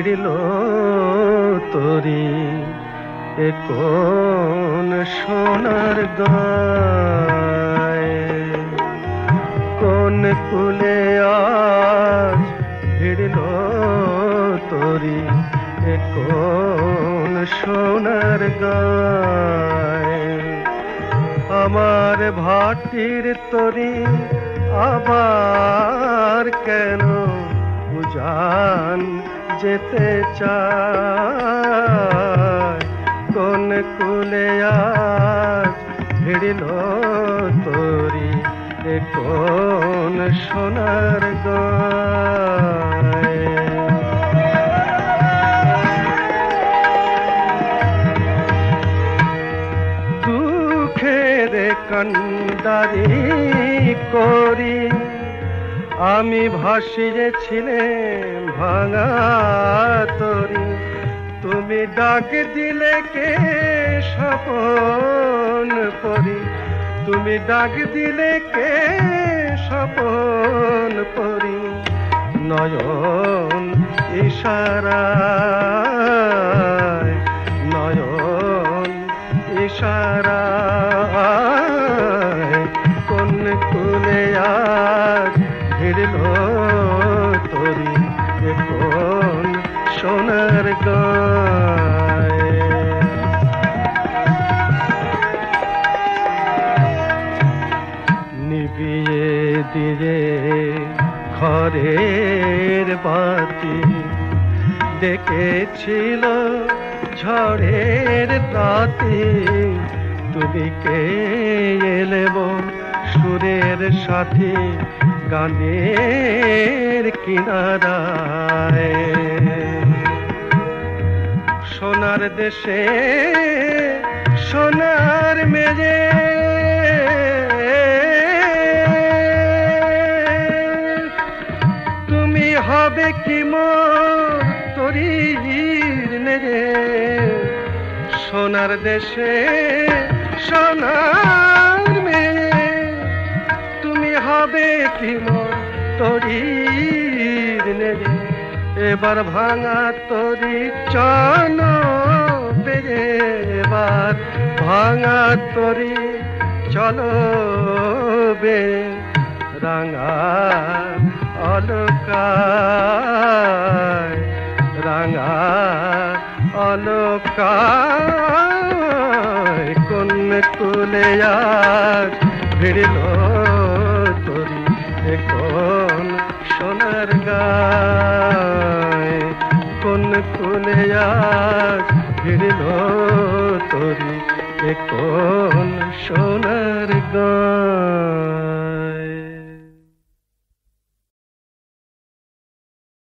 ভিড়ল তোরি এ কোন সোনার গায়, কোন কুলে আজ ভিড়ল তোরি এ কোন সোনার গায়। আমার ভাটির তরি আবার কেন উজান যেতে চায়, কোন কুলে আজ ভিড়ল তোরি এ কোন সোনার গায়। দুঃখের কান্ডারি করি আমি ভাসিয়েছিলাম ভাঙা তরি, তুমি ডাক দিলে কে স্বপন পরি, তুমি ডাক দিলে কে স্বপন পরি। নয়ন ইশারায়, নয়ন ইশারায় কোন কুলে আজ ভিড়ল তোরি এ কোন সোনার গায়। নিভিয়ে দিয়ে ঘরের বাতি ডেকেছিল ঝড়ের রাতে, তুমি কে এলে সুরের সাথে গানের কিনারায়। সোনার দেশে সোনার মেজে তুমি হবে কি মোর তরির নেরে, সোনার দেশে সোনার মেয়ে তুমি হবে কি মোর তরির নেরে। এবার ভাঙা তরি চল বেড়ে, এবার ভাঙা তরি চলো বে রাঙা অলকায়, রাঙা অলকায় কোন কুলে আজ ভিড়ল তোরি এ কোন সোনার গায়, কোন কুলে আজ ভিড়ল তোরি এ কোন